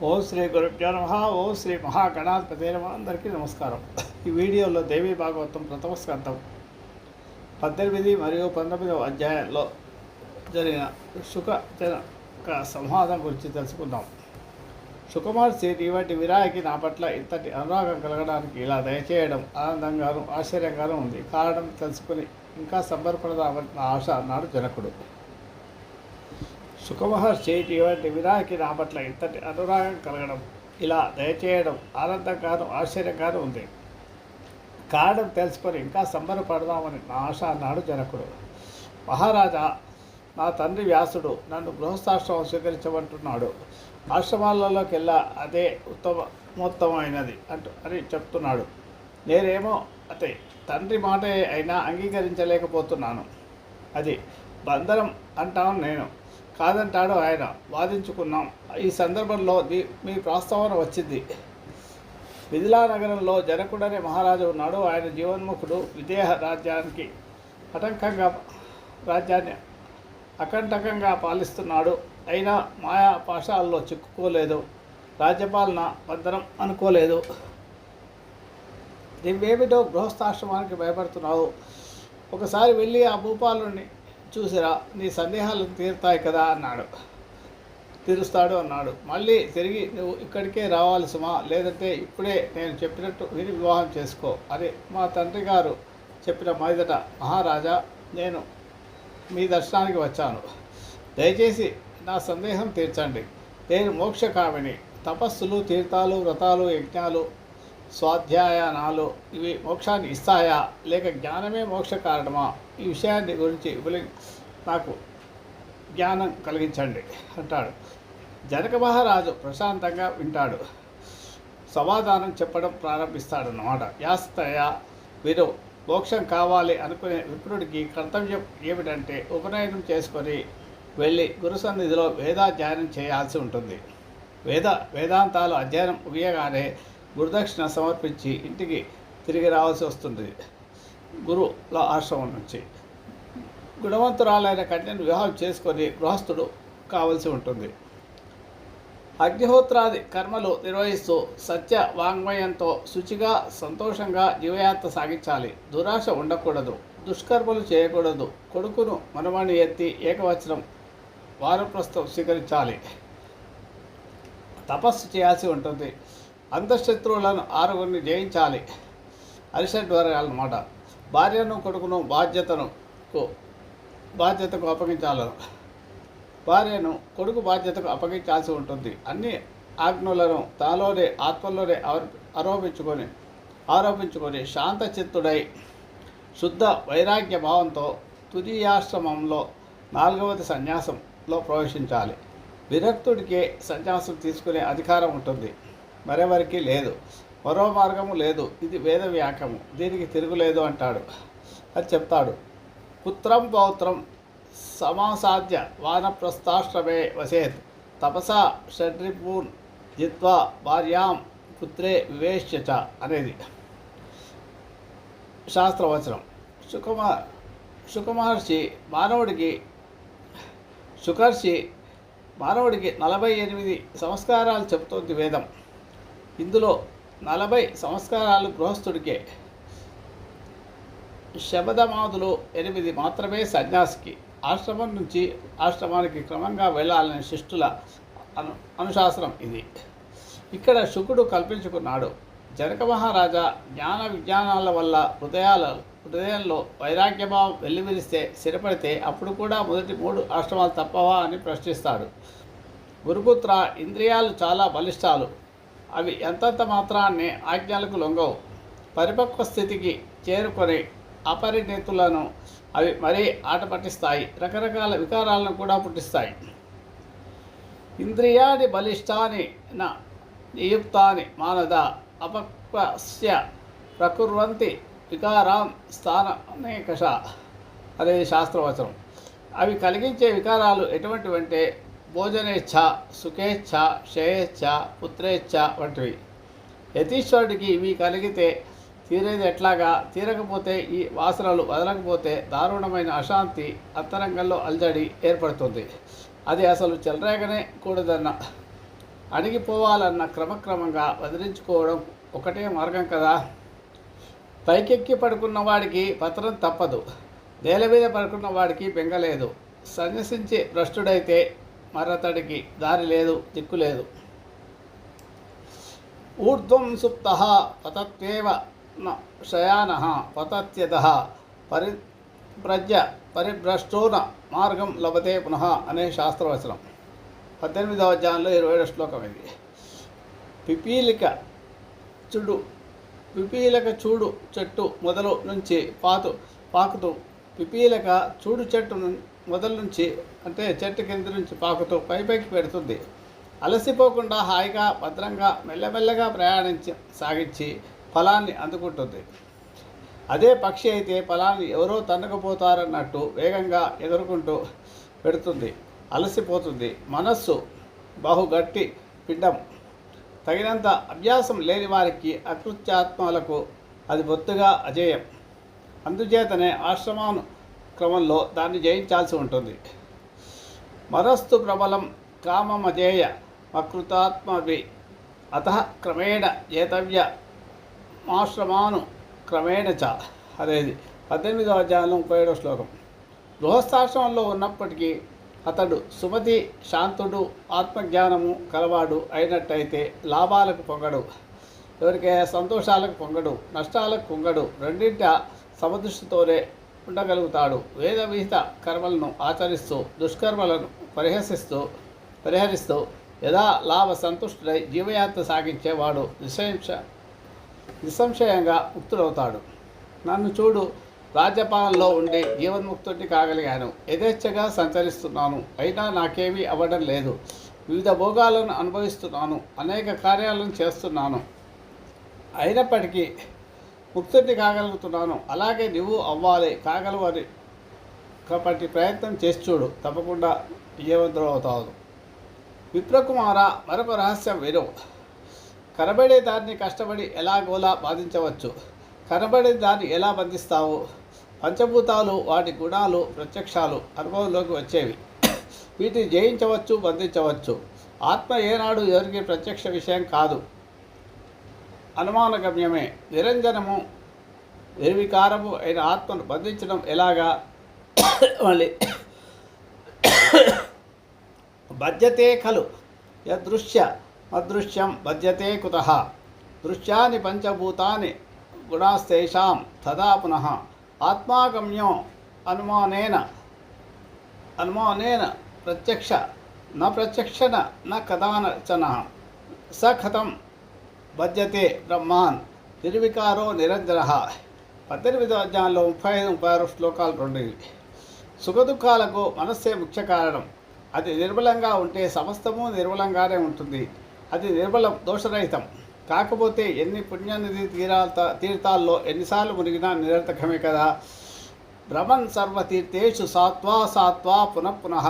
ఓం శ్రీ గురుభ్యో నమః. ఓం శ్రీ మహాగణాధిపతే నమః. అందరికీ నమస్కారం. ఈ వీడియోలో దేవీ భాగవతం ప్రథమ స్కంధం 18 మరియు 19వ అధ్యాయంలో జరిగిన శుక జనక సంవాదం గురించి తెలుసుకుందాం. శుకమహర్షి ఇటువంటి విరాయికి నా పట్ల ఇంతటి అనురాగం కలగడానికి ఇలా దయచేయడం ఆనందంగాను ఆశ్చర్యంగానూ ఉంది. కారణం తెలుసుకుని ఇంకా సంబరపడదామని నా ఆశ అన్నాడు జనకుడు. శుకమహర్షి ఇటువంటి విరాయికి నా పట్ల ఇంతటి అనురాగం కలగడం ఇలా దయచేయడం ఆనందంగాను ఆశ్చర్యంగానూ ఉంది. కారణం తెలుసుకొని ఇంకా సంబరపడదామని నా ఆశ అన్నాడు జనకుడు. మహారాజా, నా తండ్రి వ్యాసుడు నన్ను గృహస్థాశ్రమం స్వీకరించమంటున్నాడు. ఆశ్రమాలలోకెల్లా అదే ఉత్తమోత్తమైనది అని చెప్తున్నాడు. నేనేమో అతని తండ్రి మాటే అయినా అంగీకరించలేకపోతున్నాను. అది బంధనం అంటాను నేను, కాదంటాడు ఆయన. వాదించుకున్నాం. ఈ సందర్భంలో మీ ప్రస్తావన వచ్చింది. మిథిలా నగరంలో జనకుడనే మహారాజు ఉన్నాడు. ఆయన జీవన్ముఖుడు. విదేహ రాజ్యాన్ని అకంటకంగా పాలిస్తున్నాడు. అయినా మాయా పాశాల్లో చిక్కుకోలేదు. రాజ్యపాలన బంధనం అనుకోలేదు. నువ్వేమిటో గృహస్థాశ్రమానికి భయపడుతున్నావు. ఒకసారి వెళ్ళి ఆ భూపాలుని చూసిరా, నీ సందేహాలను తీరుతాయి కదా తీరుస్తాడు అన్నాడు. మళ్ళీ తిరిగి నువ్వు ఇక్కడికే రావాలి సుమా, లేదంటే ఇప్పుడే నేను చెప్పినట్టు విని వివాహం చేసుకో అని మా తండ్రి గారు చెప్పిన మీదట, మహారాజా, నేను మీ దర్శనానికి వచ్చాను. దయచేసి నా సందేహం తీర్చండి. నేను మోక్షకామిని. తపస్సులు, తీర్థాలు, వ్రతాలు, యజ్ఞాలు, స్వాధ్యాయనాలు ఇవి మోక్షాన్ని ఇస్తాయా, లేక జ్ఞానమే మోక్ష కారణమా? ఈ విషయాన్ని గురించి నాకు జ్ఞానం కలిగించండి అంటాడు. జనక మహారాజు ప్రశాంతంగా వింటాడు. సమాధానం చెప్పడం ప్రారంభిస్తాడన్నమాట. యాస్తయ విను, మోక్షం కావాలి అనుకునే విప్రుడికి కర్తవ్యం ఏమిటంటే ఉపనయనం చేసుకొని వెళ్ళి గురు సన్నిధిలో వేదాధ్యయనం చేయాల్సి ఉంటుంది. వేదాంతాలు అధ్యయనం ముగియగానే గురుదక్షిణ సమర్పించి ఇంటికి తిరిగి రావాల్సి వస్తుంది. గురుల ఆశ్రమం నుంచి గుణవంతురాలైన కన్యను వివాహం చేసుకొని గృహస్థుడు కావలసి ఉంటుంది. అగ్నిహోత్రాది కర్మలు నిర్వహిస్తూ సత్య వాంగ్మయంతో శుచిగా సంతోషంగా జీవయాత్ర సాగించాలి. దురాశ ఉండకూడదు. దుష్కర్మలు చేయకూడదు. కొడుకును మనమని ఎత్తి ఏకవచనం వానప్రస్థం స్వీకరించాలి. తపస్సు చేయాల్సి ఉంటుంది. అంతఃశత్రువులను 6 జయించాలి. అరిషడ్ వర్గాలన్నమాట. భార్యను కొడుకును బాధ్యతకు అప్పగించాలను. భార్యను కొడుకు బాధ్యతకు అప్పగించాల్సి ఉంటుంది. అన్ని ఆజ్ఞలను తాలోనే ఆత్మలోనే ఆరోపించుకొని శాంతచిత్తుడై శుద్ధ వైరాగ్య భావంతో తురీయాశ్రమంలో 4వది సన్యాసంలో ప్రవేశించాలి. విరక్తుడికే సన్యాసం తీసుకునే అధికారం ఉంటుంది, మరెవరికి లేదు. మరో మార్గము లేదు. ఇది వేద వ్యాఖ్యము, దీనికి తిరుగులేదు అంటాడు అని చెప్తాడు. పుత్రం పౌత్రం సమాసాధ్య వానప్రస్థాశ్రమే వసేత్ తపసా షడ్రిపూన్ జిత్వా భార్యాం పుత్రే వివేశ్య అనేది శాస్త్రవచనం. శుకర్షి మానవుడికి 48 సంస్కారాలు చెబుతోంది వేదం. ఇందులో 40 సంస్కారాలు గృహస్థుడికే. శబదమాదులు 8 మాత్రమే సన్యాసికి. ఆశ్రమం నుంచి ఆశ్రమానికి క్రమంగా వెళ్ళాలనే శిష్టుల అనుశాసనం ఇది. ఇక్కడ శుకుడు కల్పించుకున్నాడు. జనక మహారాజా, జ్ఞాన విజ్ఞానాల వల్ల హృదయంలో వైరాగ్యభావం వెల్లివిరిస్తే స్థిరపడితే అప్పుడు కూడా మొదటి 3 ఆశ్రమాలు తప్పవా అని ప్రశ్నిస్తాడు. గురుపుత్ర, ఇంద్రియాలు చాలా బలిష్టాలు. అవి ఎంతంత మాత్రాన్నే ఆజ్ఞలకు లొంగవు. పరిపక్వ స్థితికి చేరుకొని అపరిణితులను అవి మరీ ఆట పట్టిస్తాయి. రకరకాల వికారాలను కూడా పుట్టిస్తాయి. ఇంద్రియాని బలిష్టాని నియుక్తాని మానద అపక్వస్య ప్రకుర్వంతి వికారాం స్థాననేకష అనేది శాస్త్రవచనం. అవి కలిగించే వికారాలు ఎటువంటివంటే భోజనేచ్ఛ, సుఖేచ్ఛ, శ్రేయేచ్ఛ, పుత్రేచ్ఛ వంటివి. యతీశ్వరుడికి ఇవి కలిగితే తీరేది ఎట్లాగా? తీరకపోతే, ఈ వాసనలు వదలకపోతే దారుణమైన అశాంతి, అంతరంగంలో అల్జడి ఏర్పడుతుంది. అది అసలు చెలరేగనే కూడదన్న అణిగిపోవాలన్న క్రమక్రమంగా వదిలించుకోవడం ఒకటే మార్గం కదా. పైకెక్కి పడుకున్న వాడికి పత్రం తప్పదు, నేల మీద పడుకున్న వాడికి బెంగలేదు. సన్యసించి భ్రష్టుడైతే మరతడికి దారి లేదు, దిక్కు లేదు. ఊర్ధ్వం సుప్త పతత్వేవ న శయాన పతత్యత పరిభ్రష్టోన మార్గం లభతే పునః అనే శాస్త్రవచనం. 18వ అధ్యాయంలో 27వ శ్లోకం ఇది. పిపీలిక చూడు చెట్టు మొదలు నుంచి పాకుతూ పిపీలక చూడు చెట్టు మొదలు నుంచి అంటే చెట్టు కింద నుంచి పాకుతూ పైకి పెడుతుంది. అలసిపోకుండా హాయిగా భద్రంగా మెల్లమెల్లగా సాగించి ఫలాన్ని అందుకుంటుంది. అదే పక్షి అయితే ఫలాన్ని ఎవరో తన్నుకుపోతారన్నట్టు వేగంగా ఎగురుకుంటూ పెడుతుంది, అలసిపోతుంది. మనస్సు బహుగట్టి పిండం. తగినంత అభ్యాసం లేని వారికి అకృత్యాత్మలకు అది బొత్తుగా అజేయం. అందుచేతనే ఆశ్రమాను క్రమంలో దాన్ని జయించాల్సి ఉంటుంది. మనస్తు ప్రబలం కామమజేయ అకృతాత్మవి అత క్రమేణ జేతవ్య ఆశ్రమాను క్రమేణ చ అనేది 18వ అధ్యాయంలో 37వ శ్లోకం. గృహస్థాశ్రమంలో ఉన్నప్పటికీ అతడు సుమతి, శాంతుడు, ఆత్మజ్ఞానము కలవాడు అయినట్టయితే లాభాలకు పొంగడు, ఎవరికైనా సంతోషాలకు పొంగడు, నష్టాలకు పొంగడు. రెండింట సమదృష్టితోనే ఉండగలుగుతాడు. వేద విహిత కర్మలను ఆచరిస్తూ దుష్కర్మలను పరిహరిస్తూ యథా లాభ సంతుష్టుడై జీవయాత్ర సాగించేవాడు నిస్సంశయంగా ముక్తుడవుతాడు. నన్ను చూడు, రాజ్యపాలనలో ఉండి జీవన్ముక్తుడిని కాగలిగాను. యథేచ్ఛగా సంచరిస్తున్నాను, అయినా నాకేమీ అవ్వడం లేదు. వివిధ భోగాలను అనుభవిస్తున్నాను, అనేక కార్యాలను చేస్తున్నాను, అయినప్పటికీ ముక్తుడిని కాగలుగుతున్నాను. అలాగే నువ్వు అవ్వాలి, కాగలవని కాబట్టి ప్రయత్నం చేసి చూడు, తప్పకుండా విజయవంతుడు అవుతావు. విప్రకుమార, మరొక రహస్యం విను. కనబడే దాన్ని కష్టపడి ఎలాగోలా బాధించవచ్చు, కనబడే దాన్ని ఎలా బంధిస్తావు? పంచభూతాలు, వాటి గుణాలు, ప్రత్యక్షాలు అనుభవంలోకి వచ్చేవి. వీటిని జయించవచ్చు, బంధించవచ్చు. ఆత్మ ఏనాడు ఎవరికి ప్రత్యక్ష విషయం కాదు, అనుమానగమ్యమే. నిరంజనము నిర్వికారము అయిన ఆత్మను బంధించడం ఎలాగా? మళ్ళీ బధ్యతే ఖలు యదృశ్య అదృశ్యం బధ్యతే కుతః దృశ్యాని పంచభూతాని గుణాస్తేషాం తదా పునః ఆత్మాగమ్యం అనుమానేన ప్రత్యక్ష ప్రత్యక్షన కదాచన స కథం బధ్యతే బ్రహ్మాన్ నిర్వికారో నిరంజన. 18వ అధ్యాయంలో 35-36 శ్లోకాలు 2. సుఖదుఖాలకు మనస్సే ముఖ్య కారణం. అది నిర్మలంగా ఉంటే సమస్తము నిర్మలంగానే ఉంటుంది. అది నిర్మలం, దోషరహితం. కాకపోతే ఎన్ని పుణ్యనిధి తీర్థాల్లో ఎన్నిసార్లు మునిగినా నిరర్థకమే కదా. భ్రమన్ సర్వతీర్థేషు సాత్వా పునః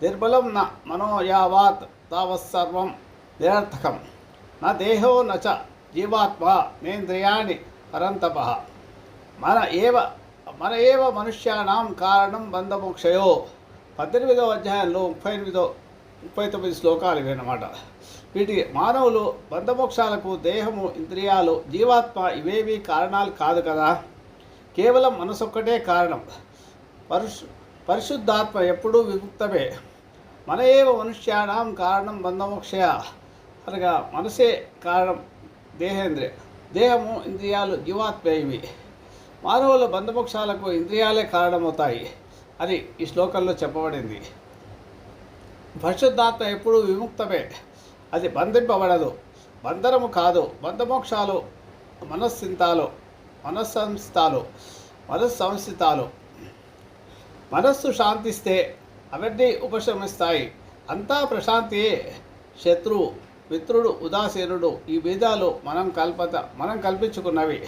నిర్మలం న మనోయావాత్ తావత్సర్వం నిరర్థకం. నా దేహో నచ జీవాత్మ నేంద్రియాణి పరంతప మన ఏవ మనుష్యానాం కారణం బంధమోక్షయో. 18వ అధ్యాయంలో 38-39 శ్లోకాలు ఇవన్నమాట. వీటికి మానవులు బంధమోక్షాలకు దేహము, ఇంద్రియాలు, జీవాత్మ ఇవేవి కారణాలు కాదు కదా. కేవలం మనసొక్కటే కారణం. పరిశుద్ధాత్మ ఎప్పుడూ విముక్తమే. మన ఏవ మనుష్యానాం కారణం బంధమోక్షయ అనగా మనసే కారణం. దేహము, ఇంద్రియాలు, జీవాత్మ ఇవి. మానవుల బంధమోక్షాలకు ఇంద్రియాలే కారణమవుతాయి అని ఈ శ్లోకంలో చెప్పబడింది. పరిశుద్ధాత్మ ఎప్పుడూ విముక్తమే, అది బంధింపబడదు, బంధనము కాదు. బంధమోక్షాలు మనస్సంస్థితాలు. మనస్సు శాంతిస్తే అవన్నీ ఉపశమిస్తాయి. అంతా ప్రశాంతియే. శత్రువు, మిత్రుడు, ఉదాసీనుడు ఈ భేదాలు మనం కల్పించుకున్నవి.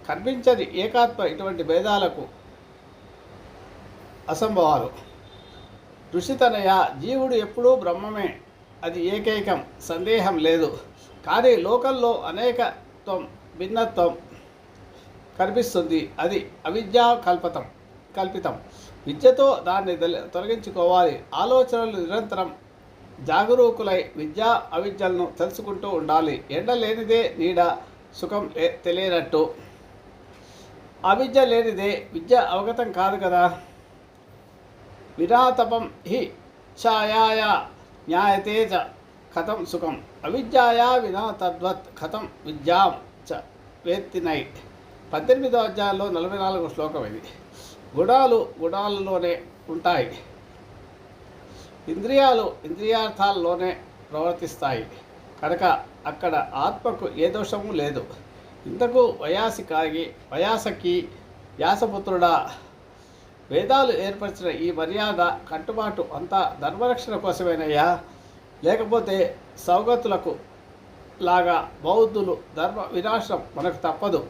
కనిపించని ఏకాత్మ ఇటువంటి భేదాలకు అసంభవాలు. ఋషితనయ, జీవుడు ఎప్పుడూ బ్రహ్మమే, అది ఏకైకం, సందేహం లేదు. కానీ లోకంలో అనేకత్వం, భిన్నత్వం కనిపిస్తుంది. అది అవిద్యా కల్పితం. విద్యతో దాన్ని తొలగించుకోవాలి. ఆలోచనలు నిరంతరం జాగరూకులై విద్యా అవిద్యలను తెలుసుకుంటూ ఉండాలి. ఎండ లేనిదే నీడ సుఖం తెలియనట్టు అవిద్య లేనిదే విద్య అవగతం కాదు కదా. వినాతపం హి ఛాయాయ జ్ఞాయతే చ కథం సుఖం అవిద్యాయా వినా తద్వత్ కథం విద్యాం చ వేత్తినై. 18వ అధ్యాయంలో 44వ శ్లోకం ఇది. గుణాలు గుణాలలోనే ఉంటాయి, ఇంద్రియాలు ఇంద్రియార్థాల్లోనే ప్రవర్తిస్తాయి కనుక అక్కడ ఆత్మకు ఏ దోషము లేదు. ఇంతకు వయాసకి వ్యాసపుత్రుడా, వేదాలు ఏర్పరిచిన ఈ మర్యాద కట్టుబాటు అంతా ధర్మరక్షణ కోసమేనయ్యా, లేకపోతే సౌగతులకు లాగా బౌద్ధులు ధర్మ వినాశనం మనకు తప్పదు.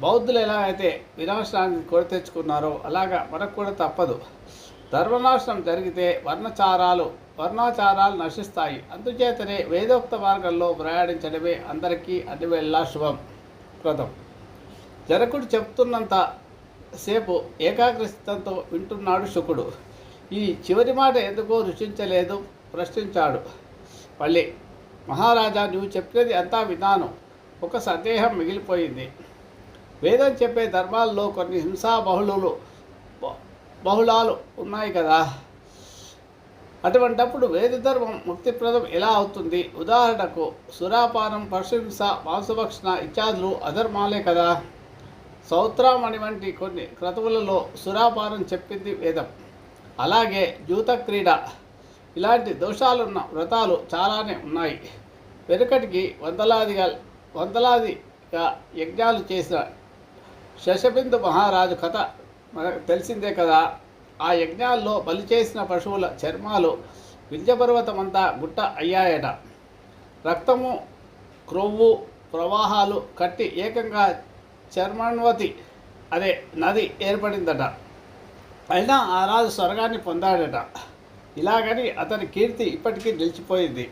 బౌద్ధులు ఎలా అయితే వినాశనాన్ని కొని తెచ్చుకున్నారో అలాగా మనకు కూడా తప్పదు. ధర్మనాశనం జరిగితే వర్ణాచారాలు నశిస్తాయి. అందుచేతనే వేదోక్త మార్గంలో ప్రయాణించడమే అందరికీ అన్ని వేళలా శుభప్రదం. జనకుడు చెప్తున్నంత సేపు ఏకాగ్రచిత్తంతో వింటున్నాడు శుకుడు. ఈ చివరి మాట ఎందుకో రుచించలేదు, ప్రశ్నించాడు. మళ్ళీ, మహారాజా, నువ్వు చెప్పినది అంతా విన్నాను. ఒక సందేహం మిగిలిపోయింది. వేదం చెప్పే ధర్మాల్లో కొన్ని హింసా బహుళాలు ఉన్నాయి కదా. అటువంటప్పుడు వేద ధర్మం ముక్తిప్రదం ఎలా అవుతుంది? ఉదాహరణకు సురాపానం, పశుహింస, మాంసభక్షణ ఇత్యాదులు అధర్మాలే కదా. సౌత్రామణి వంటి కొన్ని క్రతువులలో సురాపానం చెప్పింది వేదం. అలాగే జూత క్రీడ ఇలాంటి దోషాలున్న వ్రతాలు చాలానే ఉన్నాయి. వెనుకటికి వందలాదిగా యజ్ఞాలు చేసిన శశబిందు మహారాజు కథ మనకు తెలిసిందే కదా. ఆ యజ్ఞాల్లో బలి చేసిన పశువుల చర్మాలు వింధ్యపర్వతమంతా గుట్ట అయ్యాయట. రక్తము, క్రొవ్వు ప్రవాహాలు కట్టి ఏకంగా చర్మణ్వతి అదే నది ఏర్పడిందట. అయినా ఆ రాజు స్వర్గాన్ని పొందాడట. ఇలాగని అతని కీర్తి ఇప్పటికీ నిలిచిపోయింది.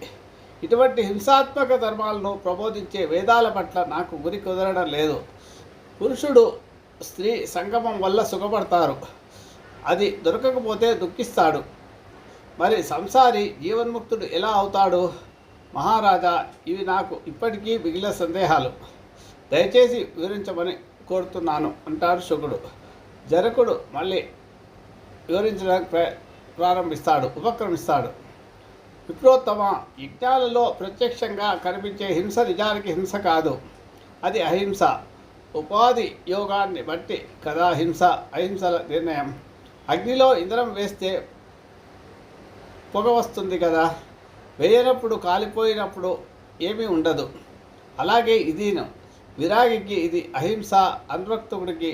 ఇటువంటి హింసాత్మక ధర్మాలను ప్రబోధించే వేదాల పట్ల నాకు గురి కుదరడం లేదు. పురుషుడు స్త్రీ సంగమం వల్ల సుఖపడతారు, అది దొరకకపోతే దుఃఖిస్తాడు. మరి సంసారి జీవన్ముక్తుడు ఎలా అవుతాడు? మహారాజా, ఇవి నాకు ఇప్పటికీ మిగిలిన సందేహాలు, దయచేసి వివరించమని కోరుతున్నాను అంటాడు శుకుడు. జనకుడు మళ్ళీ వివరించడానికి ఉపక్రమిస్తాడు. విప్రోత్తమ, యజ్ఞాలలో ప్రత్యక్షంగా కనిపించే హింస నిజానికి హింస కాదు, అది అహింస. ఉపాధి యోగాన్ని బట్టి కదా అహింసల నిర్ణయం. అగ్నిలో ఇంధనం వేస్తే పొగ వస్తుంది కదా, వేయనప్పుడు కాలిపోయినప్పుడు ఏమీ ఉండదు. అలాగే ఇదిను, విరాగికి ఇది అహింస, అనురక్తుడికి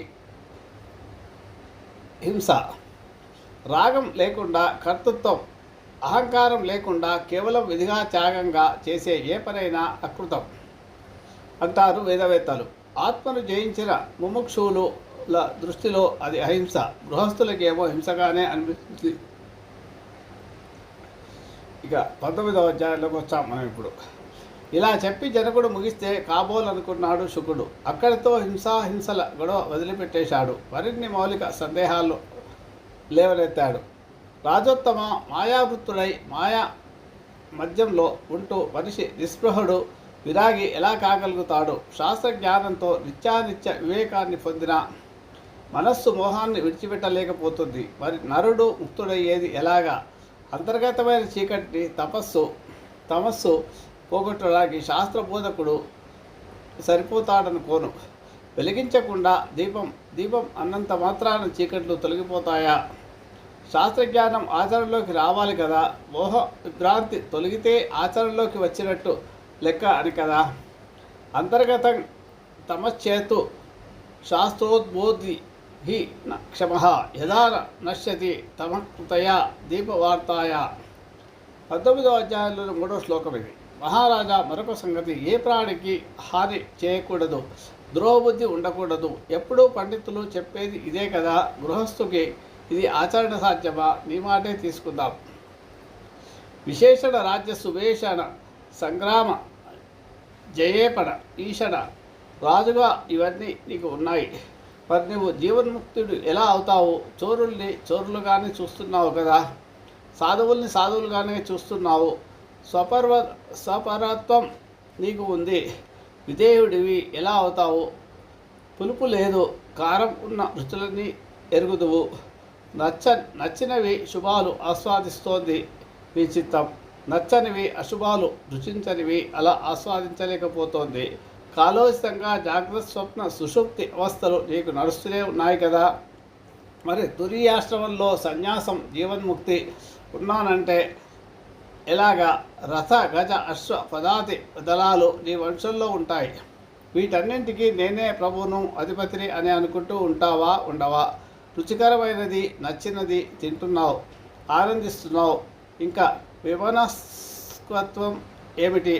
హింస. రాగం లేకుండా కర్తృత్వం, అహంకారం లేకుండా కేవలం విధిగా త్యాగంగా చేసే ఏ పనైనా అకృతం అంటారు వేదవేత్తలు. ఆత్మను జయించిన ముముక్షువుల దృష్టిలో అది అహింస, గృహస్థులకేమో హింసగానే అనిపిస్తుంది. ఇక 19వ అధ్యాయంలోకి వచ్చాం మనం ఇప్పుడు. ఇలా చెప్పి జనకుడు ముగిస్తే కాబోలనుకున్నాడు శుకుడు. అక్కడితో హింసల గొడవ వదిలిపెట్టేశాడు. మరిన్ని మౌలిక సందేహాలు లేవనెత్తాడు. రాజోత్తమ, మాయావృత్తుడై మాయా మధ్యంలో ఉంటూ మనిషి నిస్పృహుడు విరాగి ఎలా కాగలుగుతాడు? శాస్త్రజ్ఞానంతో నిత్యానిత్య వివేకాన్ని పొందిన మనస్సు మోహాన్ని విడిచిపెట్టలేకపోతుంది. మరి నరుడు ముక్తుడయ్యేది ఎలాగా? అంతర్గతమైన చీకటిని తమస్సు పోగొట్టడానికి శాస్త్రబోధకుడు సరిపోతాడనుకోను. వెలిగించకుండా దీపం అన్నంత మాత్రాన చీకట్లు తొలగిపోతాయా? శాస్త్రజ్ఞానం ఆచరణలోకి రావాలి కదా. మోహ విభ్రాంతి తొలగితే ఆచరణలోకి వచ్చినట్టు లెక్క అని కదా. అంతర్గతం తమశ్చేతు శాస్త్రోద్బోధి హి క్షమ యథా నశ్యతి తమకృతయా దీపవార్తాయ. 19వ అధ్యాయంలో 3వ శ్లోకం ఇది. మహారాజా, మరొక సంగతి, ఏ ప్రాణికి హాని చేయకూడదు, ద్రోహబుద్ధి ఉండకూడదు. ఎప్పుడూ పండితులు చెప్పేది ఇదే కదా. గృహస్థుకి ఇది ఆచరణ సాధ్యమా? నీ మాటే తీసుకుందాం. విశేషణ రాజ్య సువేషణ సంగ్రామ జయేపణ ఈషణ రాజుగా ఇవన్నీ నీకు ఉన్నాయి. మరి నువ్వు జీవన్ముక్తుడు ఎలా అవుతావు? చోరుల్ని చోరులుగానే చూస్తున్నావు కదా. సాధువుల్ని సాధువులుగానే చూస్తున్నావు. స్వపరత్వం నీకు ఉంది. విధేయుడివి ఎలా అవుతావు? పులుపు లేదు, కారం ఉన్న రుచులని ఎరుగుదువు. నచ్చినవి శుభాలు ఆస్వాదిస్తోంది మీ చిత్తం. నచ్చనివి అశుభాలు రుచించనివి అలా ఆస్వాదించలేకపోతోంది. కాలోచితంగా జాగ్రత్త స్వప్న సుషుప్తి అవస్థలు నీకు నడుస్తూనే ఉన్నాయి కదా. మరి తురీయాశ్రమంలో సన్యాసం జీవన్ముక్తి ఉన్నానంటే ఎలాగా? రథ గజ అశ్వ పదాతి దళాలు నీ వంశంలో ఉంటాయి. వీటన్నింటికీ నేనే ప్రభువును అధిపతిని అని అనుకుంటూ ఉంటావా? ఉండవా? రుచికరమైనది నచ్చినది తింటున్నావు, ఆనందిస్తున్నావు. ఇంకా విమనస్కత్వం ఏమిటి?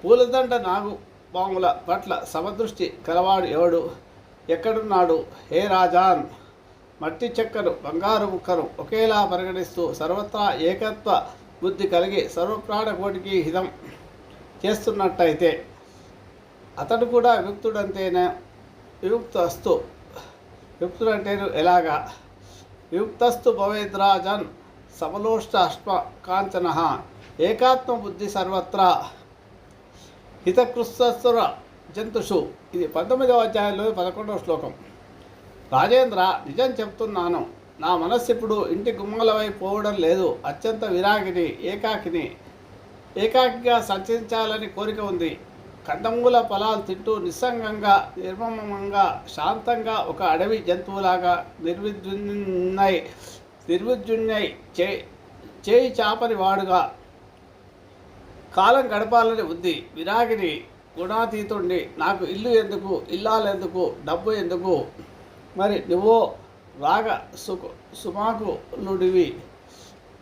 పూలదండ నాగు పాముల పట్ల సమదృష్టి కలవాడు ఎవడు? ఎక్కడున్నాడు? హే రాజాన్, మట్టి చెక్కను బంగారు ముక్కను ఒకేలా పరిగణిస్తూ సర్వత్రా ఏకత్వ బుద్ధి కలిగి సర్వప్రాణకోటికి హితం చేస్తున్నట్టయితే అతడు కూడా విముక్తుడంతేనే. విముక్తస్తు విముక్తుడంటేను ఎలాగా? విముక్తస్తు భవేద్రాజన్ సమలోష్టాష్మ కాంచన ఏకాత్మ బుద్ధి సర్వత్రా హితకృత్సుర జంతుషు. ఇది 19వ అధ్యాయంలో 11వ శ్లోకం. రాజేంద్ర, నిజం చెప్తున్నాను, నా మనస్సు ఇప్పుడు ఇంటి గుమ్మలవై పోవడం లేదు. అత్యంత విరాగిని, ఏకాకిగా సంచరించాలని కోరిక ఉంది. కందమూల ఫలాలు తింటూ నిస్సంగంగా, నిర్మమంగా, శాంతంగా ఒక అడవి జంతువులాగా నిర్విద్యున్నై చేయి చాపని వాడుగా కాలం గడపాలని ఉంది. విరాగిని, గుణాతీతుణ్ణి. నాకు ఇల్లు ఎందుకు, ఇల్లాలెందుకు, డబ్బు ఎందుకు? మరి నువ్వో రాగ సుమాకులుడివి.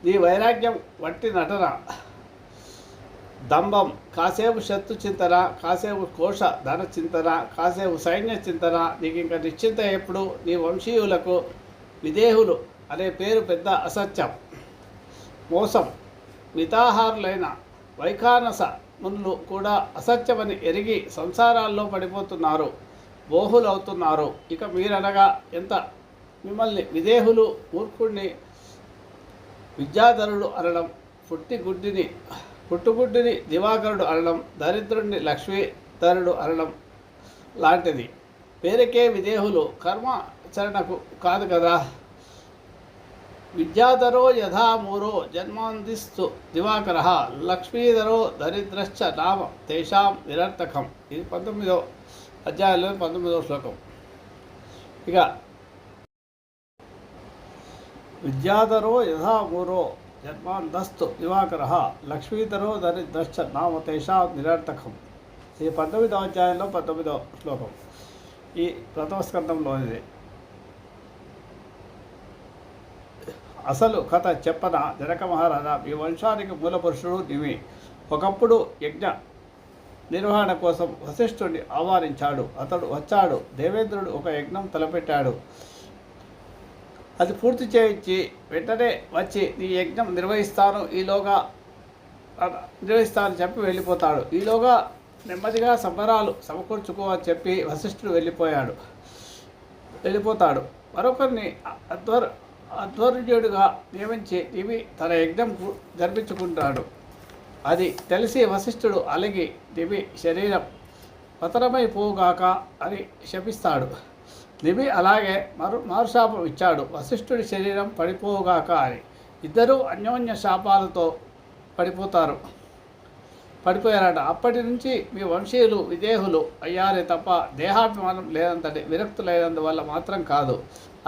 నీ వైరాగ్యం వట్టి నటన, దంభం. కాసేపు శత్రు చింతన, కాసేపు కోశ ధన చింతన, కాసేపు సైన్య చింతన. నీకు ఇంకా నిశ్చింత ఎప్పుడు? నీ వంశీయులకు విదేహులు అనే పేరు పెద్ద అసత్యం, మోసం. మితాహారులైన వైఖానస మునులు కూడా అసత్యమని ఎరిగి సంసారాల్లో పడిపోతున్నారు, బోహులవుతున్నారు. ఇక మీరనగా ఎంత? మిమ్మల్ని విదేహులు, మూర్ఖుడిని విద్యాధరుడు అనడం, పుట్టుగుడ్డిని దివాకరుడు అనడం, దరిద్రుడిని లక్ష్మీధరుడు అనడం లాంటిది. పేరుకే విదేహులు, కర్మాచరణకు కాదు కదా. విద్యాధరో యథామూరో జన్మాందిస్తు దివాకర లక్ష్మీధరో దరిద్రశ్చ నామ తేషాం నిరర్థకం. ఇది 19వ అధ్యాయంలో 19వ శ్లోకం. ఇక విద్యాధరో యథామూరో జన్మాంధస్తు దివాకర లక్ష్మీధరో దరిద్రశ్చ నామ తేషాం నిరర్థకం. ఇది 19వ అధ్యాయంలో 19వ శ్లోకం. ఈ ప్రథమ స్కంధంలోనిది. అసలు కథ చెప్పన జనక మహారాజా, మీ వంశానికి మూలపురుషుడు నీవి. ఒకప్పుడు యజ్ఞ నిర్వహణ కోసం వశిష్ఠుడిని ఆహ్వానించాడు. అతడు వచ్చాడు. దేవేంద్రుడు ఒక యజ్ఞం తలపెట్టాడు. అది పూర్తి చేయించి వెంటనే వచ్చి నీ యజ్ఞం నిర్వహిస్తానని చెప్పి వెళ్ళిపోతాడు. ఈలోగా నెమ్మదిగా సంబరాలు సమకూర్చుకో అని చెప్పి వశిష్ఠుడు వెళ్ళిపోతాడు. మరొకరిని అధ్వర్యుడిగా నియమించి ఇవి తన యజ్ఞం జరిపించుకుంటాడు. అది తెలిసి వశిష్ఠుడు అలిగి దివి శరీరం పతనమైపోగాక అని శపిస్తాడు. దివి అలాగే మారుశాపం ఇచ్చాడు, వశిష్ఠుడి శరీరం పడిపోగాక అని. ఇద్దరూ అన్యోన్య శాపాలతో పడిపోయారట. అప్పటి నుంచి మీ వంశీయులు విదేహులు అయ్యారే తప్ప దేహాభిమానం లేనంతటి విరక్తులైనందువల్ల మాత్రం కాదు.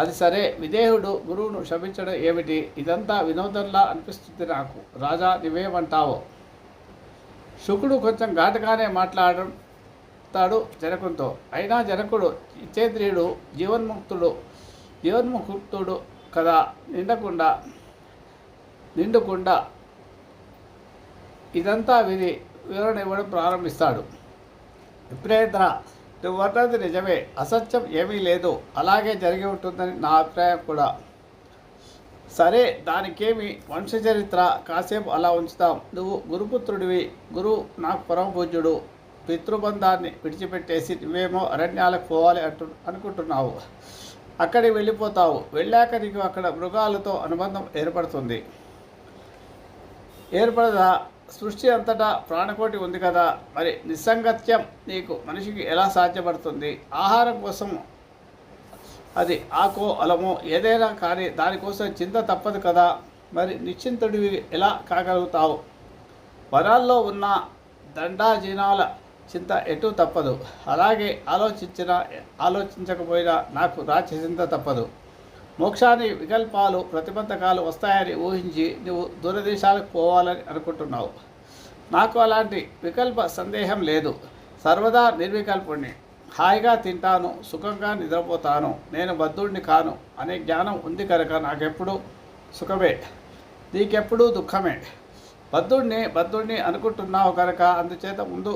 అది సరే, విదేహుడు గురువును శపించడం ఏమిటి? ఇదంతా వినోదంలా అనిపిస్తుంది నాకు. రాజా, నీవేమంటావో? శుకుడు కొంచెం ఘాటుగానే మాట్లాడతాడు జనకునితో. అయినా జనకుడు ఇచ్చేంద్రియుడు, జీవన్ముక్తుడు కదా, నిండుకుండా ఇదంతా విని వివరణ ఇవ్వడం ప్రారంభిస్తాడు. విప్రేంద్ర, నువ్వు అన్నది నిజమే, అసత్యం ఏమీ లేదు. అలాగే జరిగి ఉంటుందని నా అభిప్రాయం కూడా. సరే, దానికేమి, వంశచరిత్ర కాసేపు అలా ఉంచుతాం. నువ్వు గురుపుత్రుడివి, గురువు నాకు పరమపూజ్యుడు. పితృబంధాన్ని విడిచిపెట్టేసి నువ్వేమో అరణ్యాలకు పోవాలి అనుకుంటున్నావు. అక్కడికి వెళ్ళిపోతావు. వెళ్ళాక నీకు అక్కడ మృగాలతో అనుబంధం ఏర్పడుతుంది. ఏర్పడదా? సృష్టి అంతటా ప్రాణకోటి ఉంది కదా, మరి నిస్సంగత్యం నీకు మనిషికి ఎలా సాధ్యపడుతుంది? ఆహారం కోసం అది ఆకో అలమో ఏదైనా కానీ దానికోసం చింత తప్పదు కదా, మరి నిశ్చింతుడివి ఎలా కాగలుగుతావు? వనాల్లో ఉన్న దండాజీనాల చింత ఎటు తప్పదు, అలాగే ఆలోచించకపోయినా నాకు రాజ్య చింత తప్పదు. మోక్షాన్ని వికల్పాలు ప్రతిబంధకాలు వస్తాయని ఊహించి నువ్వు దూరదేశాలకు పోవాలని అనుకుంటున్నావు. నాకు అలాంటి వికల్ప సందేహం లేదు. సర్వదా నిర్వికల్పుణ్ణి. హాయిగా తింటాను, సుఖంగా నిద్రపోతాను. నేను బద్ధుడిని కాను అనే జ్ఞానం ఉంది కనుక నాకెప్పుడు సుఖమే, నీకెప్పుడూ దుఃఖమే. బద్ధుడిని అనుకుంటున్నావు కనుక అందుచేత ముందు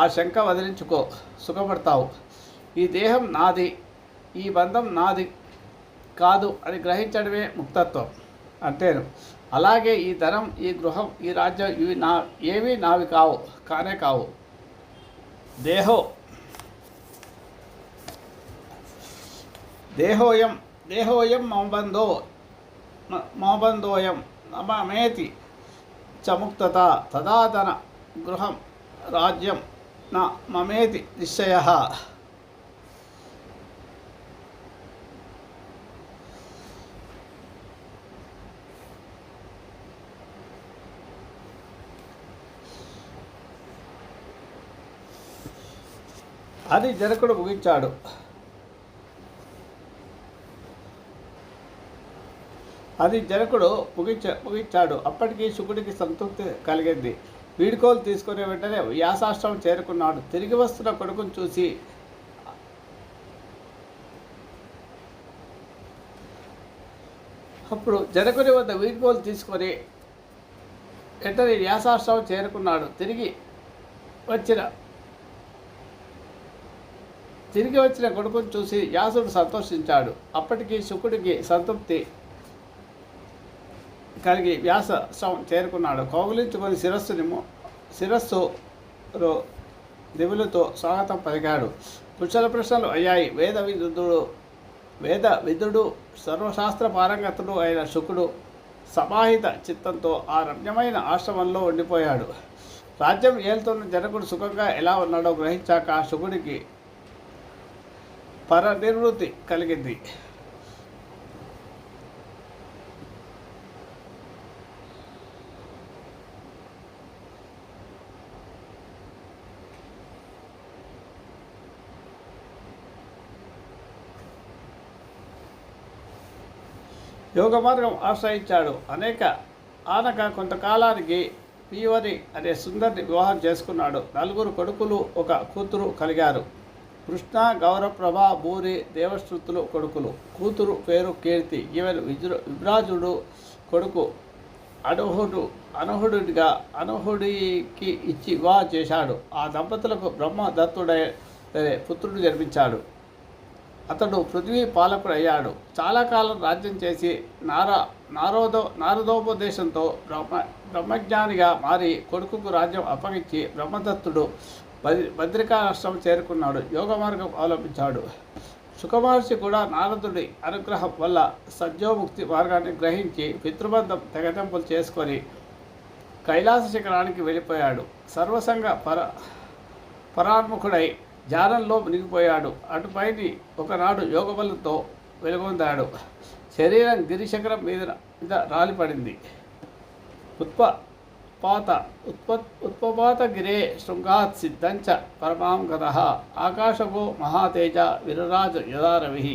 ఆ శంక వదిలించుకో, సుఖపడతావు. ఈ దేహం నాది, ఈ బంధం నాది కాదు అని గ్రహించడమే ముక్తత్వం అంటేను. అలాగే ఈ ధనం, ఈ గృహం, ఈ రాజ్యం ఏవి నావి కానే కావు. దేహోయం మబంధోయం నమేతి చముక్తత తదాతన గృహం రాజ్యం న మమేతి నిశ్చయ. అది జనకుడు ముగించాడు. అప్పటికి శుకుడికి సంతృప్తి కలిగింది. వీడుకోలు తీసుకునే వెంటనే వ్యాసాశ్రమం చేరుకున్నాడు. తిరిగి వస్తున్న కొడుకును చూసి అప్పుడు జనకుని వద్ద వీడుకోలు తీసుకొని వెంటనే వ్యాసాశ్రమం చేరుకున్నాడు. తిరిగి వచ్చిన కొడుకును చూసి వ్యాసుడు సంతోషించాడు. అప్పటికి శుకుడికి సంతృప్తి కలిగి వ్యాసాశ్రమం చేరుకున్నాడు. కౌగులించుకొని శిరస్సు దివులతో స్వాగతం పలికాడు. కుశల ప్రశ్నలు అయ్యాయి. వేద విదుడు సర్వశాస్త్ర పారంగతుడు అయిన శుకుడు సమాహిత చిత్తంతో ఆ రమ్యమైన ఆశ్రమంలో ఉండిపోయాడు. రాజ్యం ఏలుతున్న జనకుడు సుఖంగా ఎలా ఉన్నాడో గ్రహించాక శుకుడికి పరనిర్వృత్తి కలిగింది. యోగ మార్గం ఆశ్రయించాడు. ఆనక కొంతకాలానికి పీవరి అనే సుందరిని వివాహం చేసుకున్నాడు. 4 కొడుకులు, 1 కూతురు కలిగారు. కృష్ణ, గౌరప్రభ, భూరి, దేవశ్రుతులు కొడుకులు. కూతురు పేరు కీర్తి. ఈమెను విభ్రాజుడు కొడుకు అనహుడికి ఇచ్చి వివాహం చేశాడు. ఆ దంపతులకు బ్రహ్మదత్తుడైన పుత్రుడు జన్మించాడు. అతడు పృథ్వీ పాలకుడు అయ్యాడు. చాలా కాలం రాజ్యం చేసి నారదోపదేశంతో బ్రహ్మజ్ఞానిగా మారి కొడుకుకు రాజ్యం అప్పగించి బ్రహ్మదత్తుడు బద్రికాశ్రమం చేరుకున్నాడు. యోగ మార్గం అవలంబించాడు. సుఖమహర్షి కూడా నారదుడి అనుగ్రహం వల్ల సద్యోముక్తి మార్గాన్ని గ్రహించి పితృబంధం తెగతెంపులు చేసుకొని కైలాస శిఖరానికి వెళ్ళిపోయాడు. సర్వసంగ పరాన్ముఖుడై ధ్యానంలో మునిగిపోయాడు. అటుపైని ఒకనాడు యోగబలంతో వెలుగొందాడు. శరీరం గిరిశిఖరం మీద రాలిపడింది. ఉత్పపాత గిరే శృంగాత్ సిద్ధంచ పరమాం గతః ఆకాశగో మహాతేజ విరరాజ యదారవి.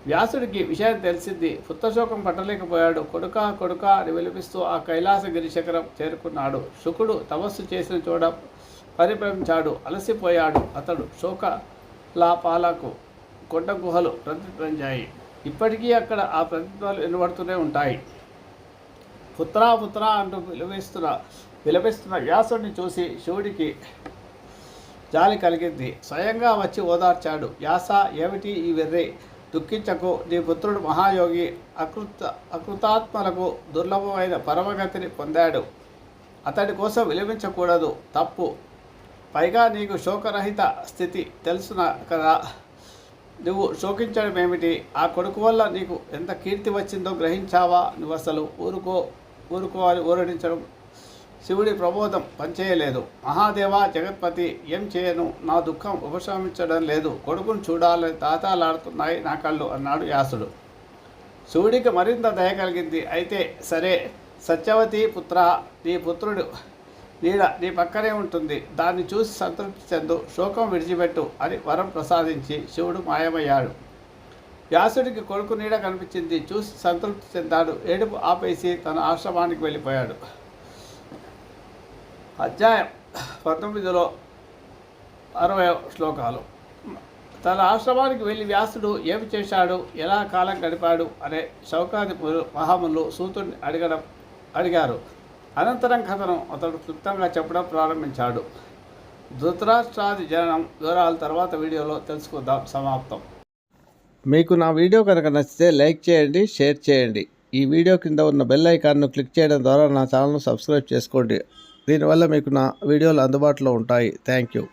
వ్యాసుడికి విషయం తెలిసింది. పుత్రశోకం పట్టలేకపోయాడు. కొడుకా అని విలిపిస్తూ ఆ కైలాస గిరిశిఖరం చేరుకున్నాడు. శుకుడు తపస్సు చేసిన చోట పరిభ్రమించాడు. అలసిపోయాడు. అతడు శోకలాపాలకు కొండ గుహలు ప్రతిధ్వనించాయి. ఇప్పటికీ అక్కడ ఆ ప్రతిధ్వనులు వినబడుతూనే ఉంటాయి. పుత్రా అంటూ విలపిస్తున్న వ్యాసుడిని చూసి శివుడికి జాలి కలిగింది. స్వయంగా వచ్చి ఓదార్చాడు. వ్యాస, ఏమిటి ఈ వెర్రి? దుఃఖించకు. నీ పుత్రుడు మహాయోగి అకృతాత్మలకు దుర్లభమైన పరమగతిని పొందాడు. అతడి కోసం విలపించకూడదు, తప్పు. పైగా నీకు శోకరహిత స్థితి తెలుసునా కదా, నువ్వు శోకించడం ఏమిటి? ఆ కొడుకు వల్ల నీకు ఎంత కీర్తి వచ్చిందో గ్రహించావా? నువ్వు అసలు ఊరుకో. ఊరడించడం శివుడి ప్రబోధం పనిచేయలేదు. మహాదేవ జగత్పతి, ఏం చేయను, నా దుఃఖం ఉపశమించడం లేదు, కొడుకును చూడాలని తాతాలాడుతున్నాయి నా కళ్ళు అన్నాడు వ్యాసుడు. శివుడికి మరింత దయ కలిగింది. అయితే సరే, సత్యవతి పుత్ర, నీ పుత్రుడు నీడ నీ పక్కనే ఉంటుంది, దాన్ని చూసి సంతృప్తి చెందు, శోకం విడిచిపెట్టు అని వరం ప్రసాదించి శివుడు మాయమయ్యాడు. వ్యాసుడికి కొడుకు నీడ కనిపించింది. చూసి సంతృప్తి చెందాడు. ఏడుపు ఆపేసి తన ఆశ్రమానికి వెళ్ళిపోయాడు. అధ్యాయం 19లో 60 శ్లోకాలు. తన ఆశ్రమానికి వెళ్ళి వ్యాసుడు ఏమి చేశాడు, ఎలా కాలం గడిపాడు అనే శౌకాది మహాములు సూతుడిని అడిగారు. అనంతరం కథను అతడు క్లుప్తంగా చెప్పడం ప్రారంభించాడు. ధృతరాష్ట్రాది జననం వివరాల తర్వాత వీడియోలో తెలుసుకుందాం. సమాప్తం. మీకు నా వీడియో కనుక నచ్చితే లైక్ చేయండి, షేర్ చేయండి. ఈ వీడియో కింద ఉన్న బెల్ ఐకాన్ను క్లిక్ చేయడం ద్వారా నా ఛానల్ను సబ్స్క్రైబ్ చేసుకోండి. దీనివల్ల మీకు నా వీడియోలు అందుబాటులో ఉంటాయి. Thank you.